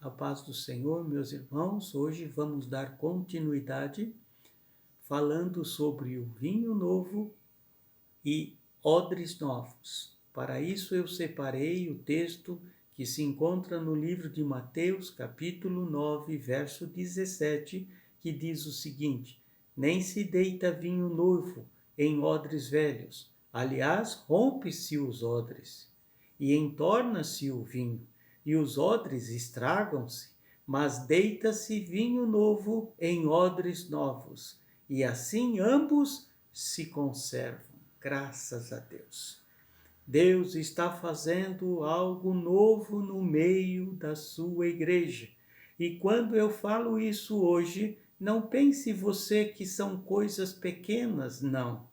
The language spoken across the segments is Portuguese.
A paz do Senhor, meus irmãos. Hoje vamos dar continuidade falando sobre o vinho novo e odres novos. Para isso eu separei o texto que se encontra no livro de Mateus, capítulo 9, verso 17, que diz o seguinte: nem se deita vinho novo em odres velhos, aliás, rompe-se os odres, e entorna-se o vinho, e os odres estragam-se, mas deita-se vinho novo em odres novos, e assim ambos se conservam. Graças a Deus. Deus está fazendo algo novo no meio da sua igreja. E quando eu falo isso hoje, não pense você que são coisas pequenas, não.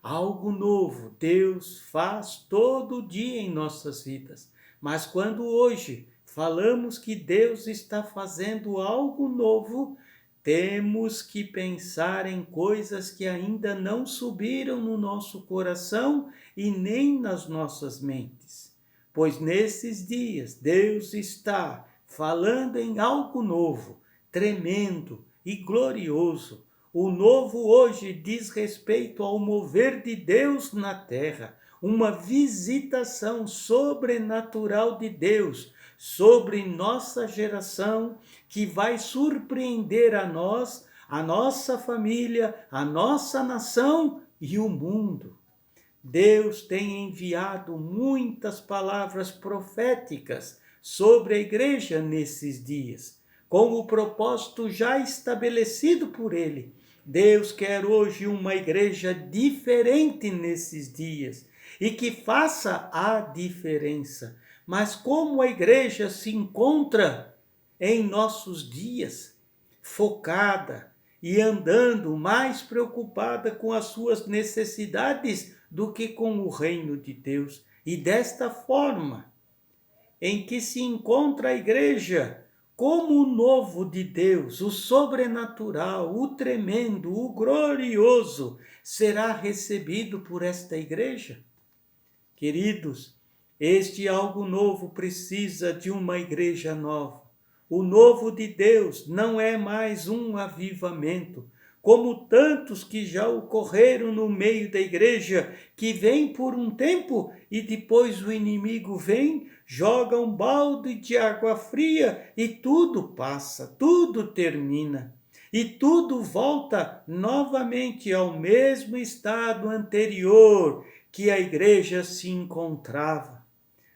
Algo novo Deus faz todo dia em nossas vidas. Mas quando hoje falamos que Deus está fazendo algo novo, temos que pensar em coisas que ainda não subiram no nosso coração e nem nas nossas mentes. Pois nesses dias Deus está falando em algo novo, tremendo e glorioso. O novo hoje diz respeito ao mover de Deus na terra, uma visitação sobrenatural de Deus sobre nossa geração, que vai surpreender a nós, a nossa família, a nossa nação e o mundo. Deus tem enviado muitas palavras proféticas sobre a igreja nesses dias, com o propósito já estabelecido por Ele. Deus quer hoje uma igreja diferente nesses dias e que faça a diferença. Mas como a igreja se encontra em nossos dias, focada e andando mais preocupada com as suas necessidades do que com o reino de Deus. E desta forma em que se encontra a igreja, como o novo de Deus, o sobrenatural, o tremendo, o glorioso, será recebido por esta igreja? Queridos, este algo novo precisa de uma igreja nova. O novo de Deus não é mais um avivamento, como tantos que já ocorreram no meio da igreja, que vem por um tempo e depois o inimigo vem, joga um balde de água fria e tudo passa, tudo termina. E tudo volta novamente ao mesmo estado anterior que a igreja se encontrava.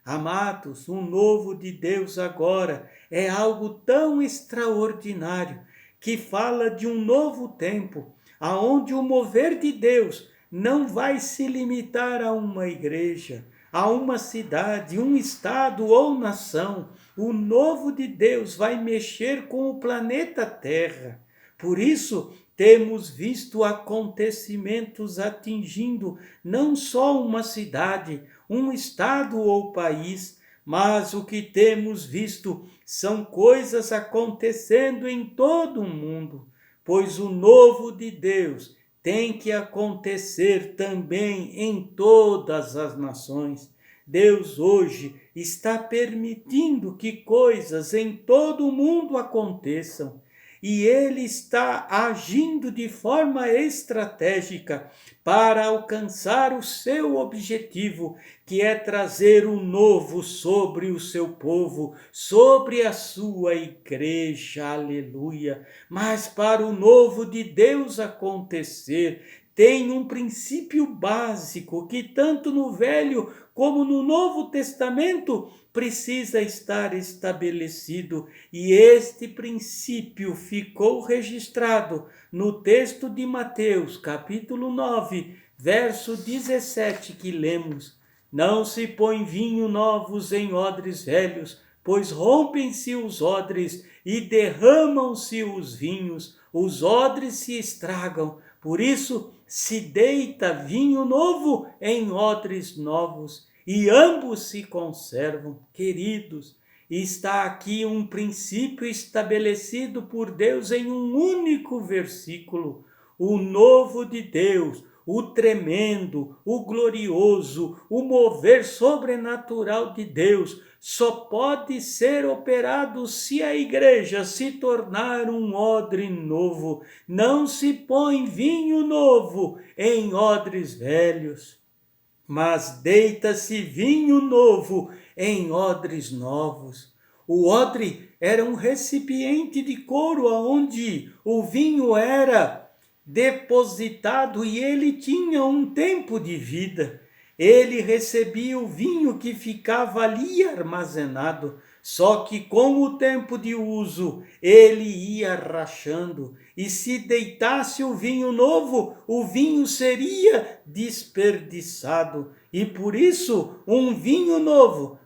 Amados, o novo de Deus agora é algo tão extraordinário que fala de um novo tempo, aonde o mover de Deus não vai se limitar a uma igreja, a uma cidade, um estado ou nação. O novo de Deus vai mexer com o planeta Terra. Por isso, temos visto acontecimentos atingindo não só uma cidade, um estado ou país, mas o que temos visto são coisas acontecendo em todo o mundo, pois o novo de Deus tem que acontecer também em todas as nações. Deus hoje está permitindo que coisas em todo o mundo aconteçam, e Ele está agindo de forma estratégica para alcançar o seu objetivo, que é trazer o novo sobre o seu povo, sobre a sua igreja, aleluia. Mas para o novo de Deus acontecer, tem um princípio básico que tanto no Velho como no Novo Testamento precisa estar estabelecido, e este princípio ficou registrado no texto de Mateus, capítulo 9, verso 17, que lemos: não se põe vinho novos em odres velhos, pois rompem-se os odres e derramam-se os vinhos, os odres se estragam. Por isso se deita vinho novo em odres novos, e ambos se conservam. Queridos, está aqui um princípio estabelecido por Deus em um único versículo. O novo de Deus, o tremendo, o glorioso, o mover sobrenatural de Deus só pode ser operado se a igreja se tornar um odre novo. Não se põe vinho novo em odres velhos, mas deita-se vinho novo em odres novos. O odre era um recipiente de couro onde o vinho era depositado e ele tinha um tempo de vida. Ele recebia o vinho que ficava ali armazenado, só que com o tempo de uso ele ia rachando, e se deitasse o vinho novo, o vinho seria desperdiçado, e por isso um vinho novo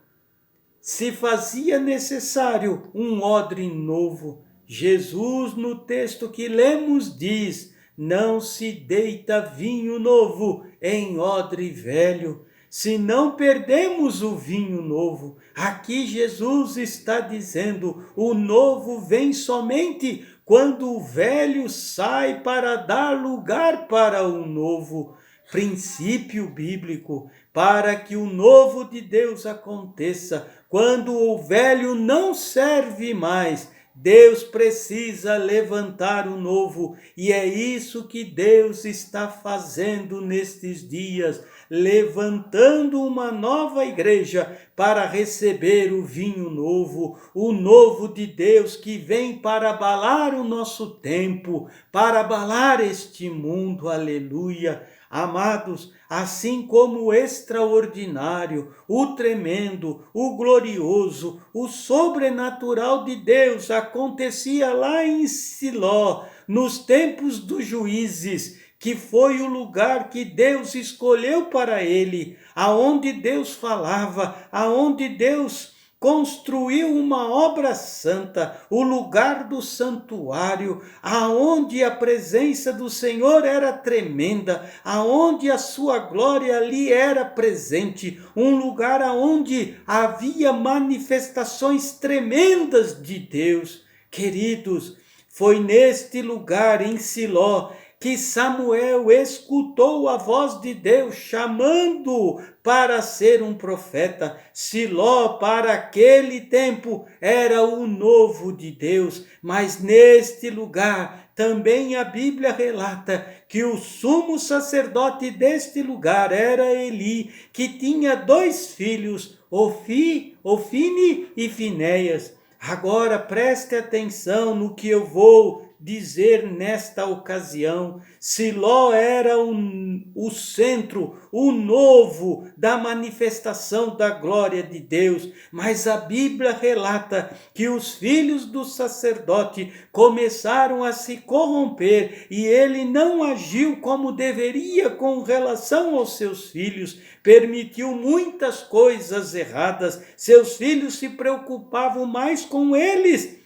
se fazia necessário um odre novo. Jesus, no texto que lemos, diz: não se deita vinho novo em odre velho, senão perdemos o vinho novo. Aqui Jesus está dizendo: o novo vem somente quando o velho sai para dar lugar para o novo. Princípio bíblico: para que o novo de Deus aconteça, quando o velho não serve mais, Deus precisa levantar o novo, e é isso que Deus está fazendo nestes dias, levantando uma nova igreja para receber o vinho novo, o novo de Deus que vem para abalar o nosso tempo, para abalar este mundo. Aleluia! Amados, assim como o extraordinário, o tremendo, o glorioso, o sobrenatural de Deus acontecia lá em Siló, nos tempos dos juízes, que foi o lugar que Deus escolheu para ele, aonde Deus falava, aonde Deus construiu uma obra santa, o lugar do santuário, aonde a presença do Senhor era tremenda, aonde a sua glória ali era presente, um lugar aonde havia manifestações tremendas de Deus. Queridos, foi neste lugar em Siló que Samuel escutou a voz de Deus chamando para ser um profeta. Siló, para aquele tempo, era o novo de Deus, mas neste lugar também a Bíblia relata que o sumo sacerdote deste lugar era Eli, que tinha 2 filhos, Ofine e Finéias. Agora preste atenção no que eu vou dizer nesta ocasião. Siló era o centro, o novo da manifestação da glória de Deus, mas a Bíblia relata que os filhos do sacerdote começaram a se corromper e ele não agiu como deveria com relação aos seus filhos, permitiu muitas coisas erradas, seus filhos se preocupavam mais com eles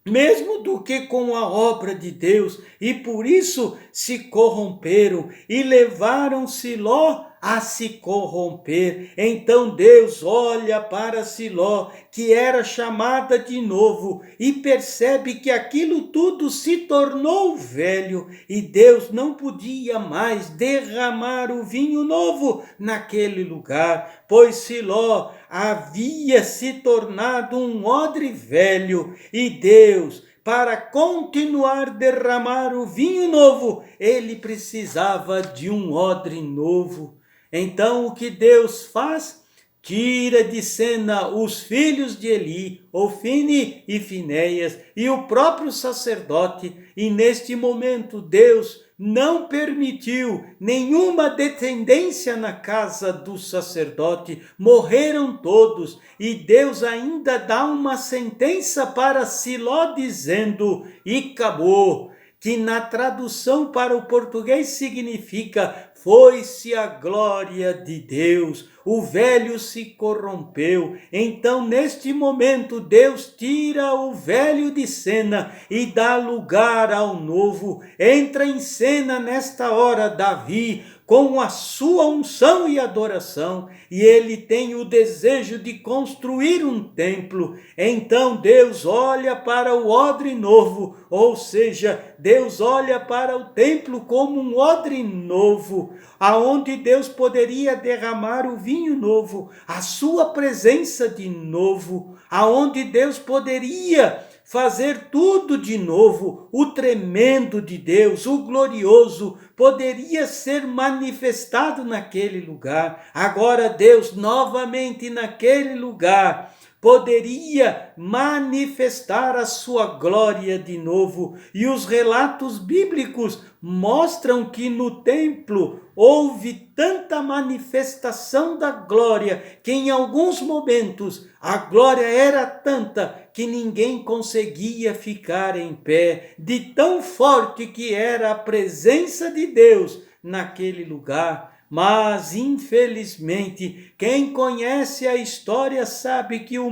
mesmo do que com a obra de Deus, e por isso se corromperam e levaram Siló a se corromper. Então Deus olha para Siló, que era chamada de novo, e percebe que aquilo tudo se tornou velho, e Deus não podia mais derramar o vinho novo naquele lugar, pois Siló havia se tornado um odre velho, e Deus, para continuar a derramar o vinho novo, ele precisava de um odre novo. Então o que Deus faz? Tira de cena os filhos de Eli, Ofine e Finéias, e o próprio sacerdote, e neste momento Deus não permitiu nenhuma descendência na casa do sacerdote, morreram todos, e Deus ainda dá uma sentença para Siló dizendo: e acabou, que na tradução para o português significa: foi-se a glória de Deus, o velho se corrompeu. Então neste momento Deus tira o velho de cena e dá lugar ao novo. Entra em cena nesta hora Davi com a sua unção e adoração, e ele tem o desejo de construir um templo. Então Deus olha para o odre novo, ou seja, Deus olha para o templo como um odre novo, aonde Deus poderia derramar o vinho novo, a sua presença de novo, aonde Deus poderia fazer tudo de novo. O tremendo de Deus, o glorioso, poderia ser manifestado naquele lugar. Agora Deus, novamente naquele lugar, poderia manifestar a sua glória de novo. E os relatos bíblicos mostram que no templo houve tanta manifestação da glória, que em alguns momentos a glória era tanta que ninguém conseguia ficar em pé, de tão forte que era a presença de Deus naquele lugar. Mas, infelizmente, quem conhece a história sabe que o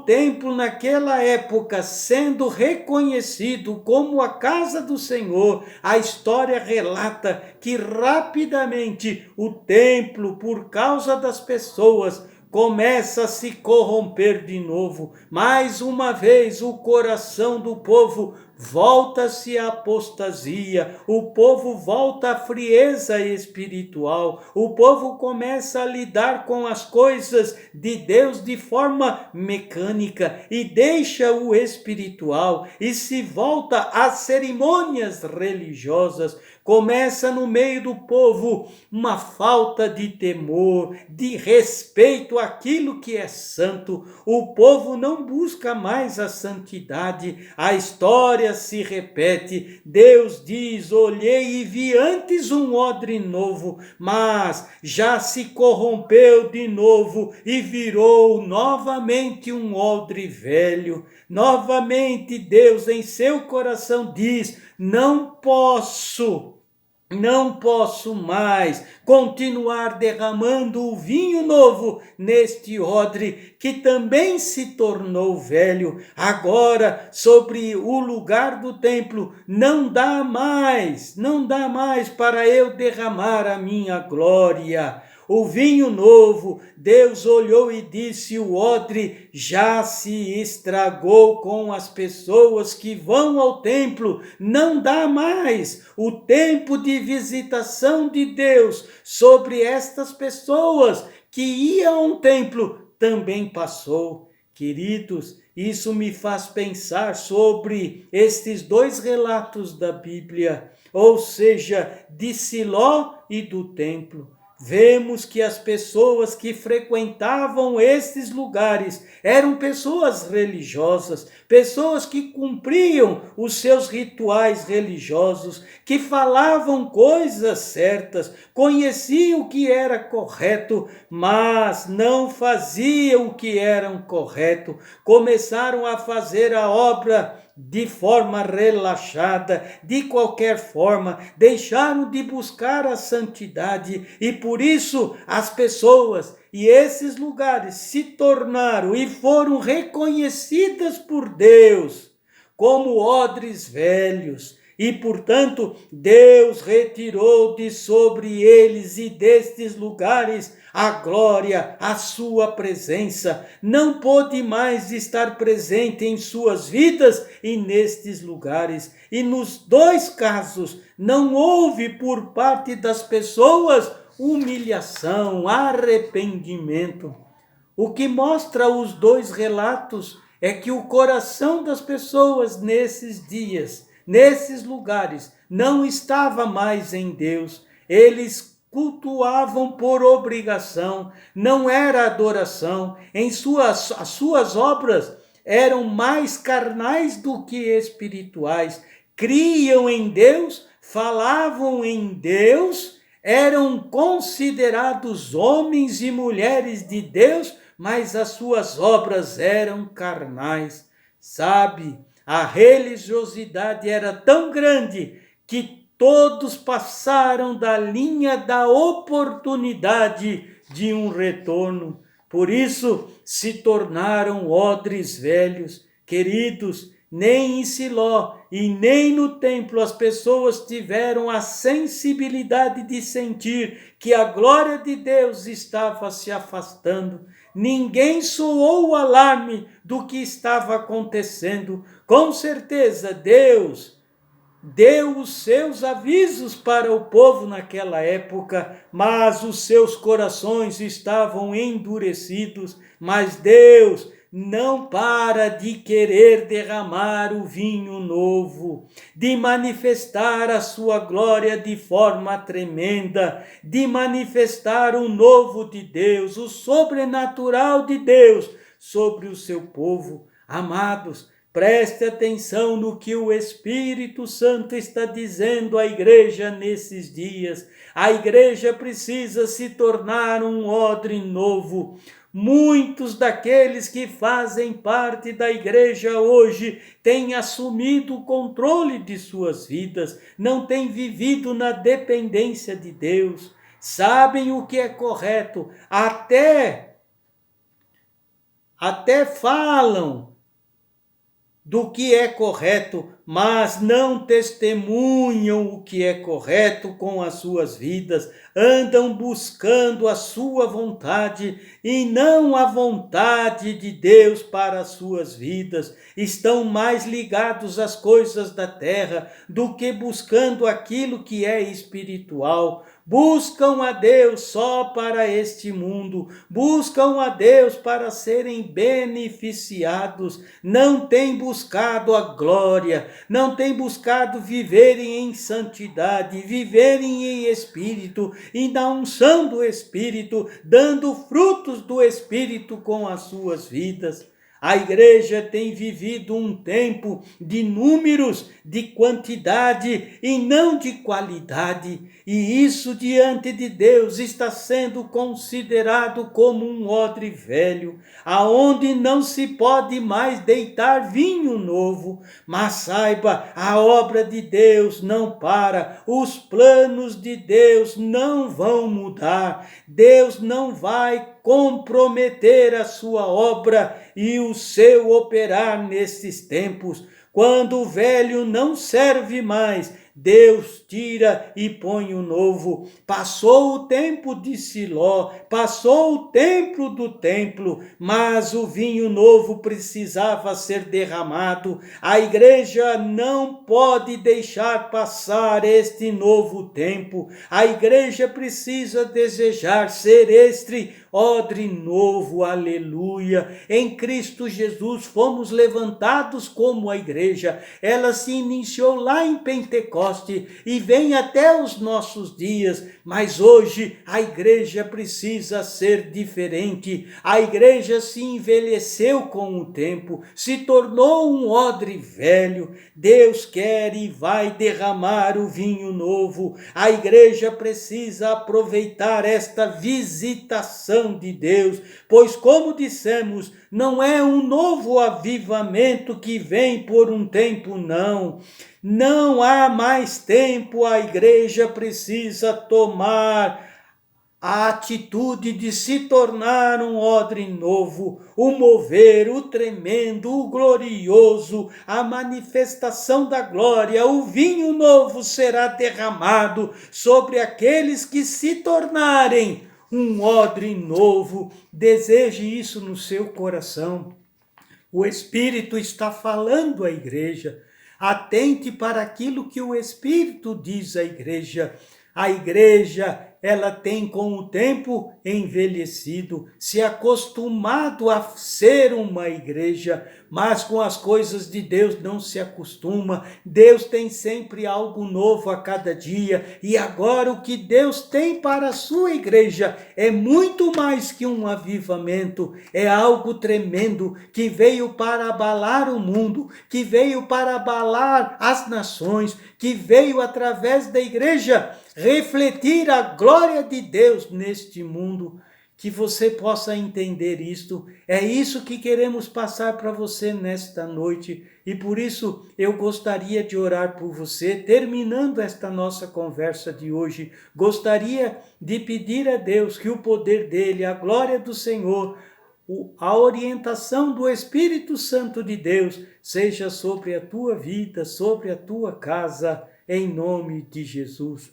templo naquela época, sendo reconhecido como a casa do Senhor, a história relata que rapidamente o templo, por causa das pessoas, começa a se corromper de novo. Mais uma vez o coração do povo volta-se à apostasia, o povo volta à frieza espiritual, o povo começa a lidar com as coisas de Deus de forma mecânica e deixa o espiritual e se volta às cerimônias religiosas. Começa no meio do povo uma falta de temor, de respeito àquilo que é santo. O povo não busca mais a santidade, a história se repete. Deus diz: olhei e vi antes um odre novo, mas já se corrompeu de novo e virou novamente um odre velho. Novamente Deus em seu coração diz: não posso mais continuar derramando o vinho novo neste odre que também se tornou velho. Agora, sobre o lugar do templo, não dá mais para eu derramar a minha glória. O vinho novo, Deus olhou e disse: o odre já se estragou com as pessoas que vão ao templo, não dá mais. O tempo de visitação de Deus sobre estas pessoas que iam ao templo também passou. Queridos, isso me faz pensar sobre estes dois relatos da Bíblia, ou seja, de Siló e do templo. Vemos que as pessoas que frequentavam estes lugares eram pessoas religiosas, pessoas que cumpriam os seus rituais religiosos, que falavam coisas certas, conheciam o que era correto, mas não faziam o que era correto. Começaram a fazer a obra de forma relaxada, de qualquer forma, deixaram de buscar a santidade e por isso as pessoas e esses lugares se tornaram e foram reconhecidas por Deus como odres velhos. E, portanto, Deus retirou de sobre eles e destes lugares a glória, a sua presença. Não pôde mais estar presente em suas vidas e nestes lugares. E nos dois casos, não houve por parte das pessoas humilhação, arrependimento. O que mostra os dois relatos é que o coração das pessoas nesses dias, nesses lugares, não estava mais em Deus. Eles cultuavam por obrigação, não era adoração. As suas obras eram mais carnais do que espirituais. Criam em Deus, falavam em Deus, eram considerados homens e mulheres de Deus, mas as suas obras eram carnais. Sabe, a religiosidade era tão grande que todos passaram da linha da oportunidade de um retorno. Por isso se tornaram odres velhos. Queridos, nem em Siló e nem no templo as pessoas tiveram a sensibilidade de sentir que a glória de Deus estava se afastando. Ninguém soou o alarme do que estava acontecendo. Com certeza, Deus deu os seus avisos para o povo naquela época, mas os seus corações estavam endurecidos. Mas Deus não para de querer derramar o vinho novo, de manifestar a sua glória de forma tremenda, de manifestar o novo de Deus, o sobrenatural de Deus sobre o seu povo. Amados, preste atenção no que o Espírito Santo está dizendo à igreja nesses dias. A igreja precisa se tornar um odre novo. Muitos daqueles que fazem parte da igreja hoje têm assumido o controle de suas vidas, não têm vivido na dependência de Deus, sabem o que é correto, até falam do que é correto, mas não testemunham o que é correto com as suas vidas, andam buscando a sua vontade e não a vontade de Deus para as suas vidas, estão mais ligados às coisas da terra do que buscando aquilo que é espiritual. Buscam a Deus só para este mundo, buscam a Deus para serem beneficiados, não têm buscado a glória, não têm buscado viverem em santidade, viverem em espírito e na unção do Espírito, dando frutos do Espírito com as suas vidas. A igreja tem vivido um tempo de números, de quantidade e não de qualidade. E isso diante de Deus está sendo considerado como um odre velho, aonde não se pode mais deitar vinho novo. Mas saiba, a obra de Deus não para, os planos de Deus não vão mudar. Deus não vai comprometer a sua obra e o seu operar nesses tempos. Quando o velho não serve mais, Deus tira e põe o novo. Passou o tempo de Siló, passou o tempo do templo, mas o vinho novo precisava ser derramado. A igreja não pode deixar passar este novo tempo. A igreja precisa desejar ser este odre novo, aleluia. Em Cristo Jesus fomos levantados como a igreja. Ela se iniciou lá em Pentecoste e vem até os nossos dias, mas hoje a igreja precisa ser diferente. A igreja se envelheceu com o tempo, se tornou um odre velho. Deus quer e vai derramar o vinho novo. A igreja precisa aproveitar esta visitação de Deus, pois como dissemos, não é um novo avivamento que vem por um tempo, não. Não há mais tempo, a igreja precisa tomar a atitude de se tornar um odre novo, o mover, o tremendo, o glorioso, a manifestação da glória, o vinho novo será derramado sobre aqueles que se tornarem um odre novo. Deseje isso no seu coração. O Espírito está falando à igreja. Atente para aquilo que o Espírito diz à igreja. A igreja, ela tem com o tempo envelhecido, se acostumado a ser uma igreja, mas com as coisas de Deus não se acostuma. Deus tem sempre algo novo a cada dia, e agora o que Deus tem para a sua igreja é muito mais que um avivamento, é algo tremendo que veio para abalar o mundo, que veio para abalar as nações, que veio através da igreja refletir a glória de Deus neste mundo. Que você possa entender isto. É isso que queremos passar para você nesta noite. E por isso eu gostaria de orar por você, terminando esta nossa conversa de hoje. Gostaria de pedir a Deus que o poder dele, a glória do Senhor, a orientação do Espírito Santo de Deus seja sobre a tua vida, sobre a tua casa, em nome de Jesus.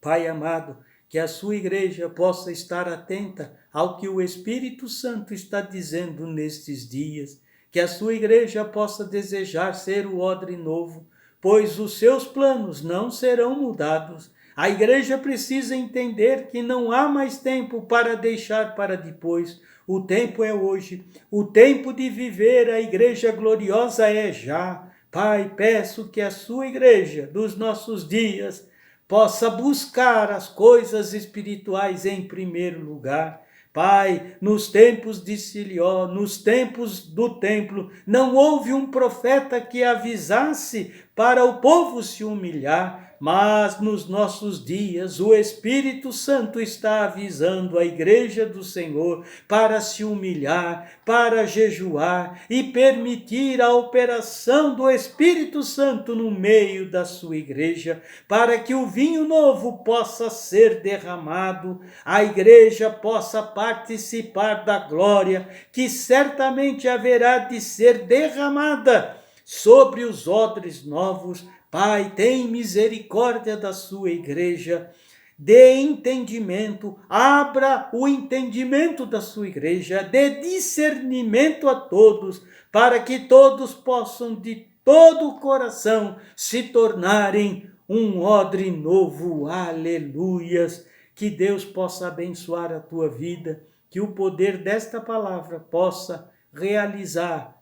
Pai amado, que a sua igreja possa estar atenta ao que o Espírito Santo está dizendo nestes dias, que a sua igreja possa desejar ser o odre novo, pois os seus planos não serão mudados. A igreja precisa entender que não há mais tempo para deixar para depois. O tempo é hoje, o tempo de viver a igreja gloriosa é já. Pai, peço que a sua igreja dos nossos dias possa buscar as coisas espirituais em primeiro lugar. Pai, nos tempos de Silió, nos tempos do templo, não houve um profeta que avisasse para o povo se humilhar, mas nos nossos dias o Espírito Santo está avisando a igreja do Senhor para se humilhar, para jejuar e permitir a operação do Espírito Santo no meio da sua igreja, para que o vinho novo possa ser derramado, a igreja possa participar da glória que certamente haverá de ser derramada sobre os odres novos. Pai, tem misericórdia da sua igreja, dê entendimento, abra o entendimento da sua igreja, dê discernimento a todos, para que todos possam de todo o coração se tornarem um odre novo. Aleluias! Que Deus possa abençoar a tua vida, que o poder desta palavra possa realizar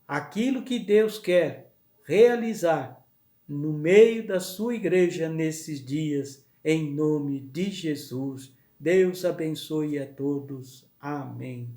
aquilo que Deus quer realizar no meio da sua igreja nesses dias, em nome de Jesus. Deus abençoe a todos. Amém.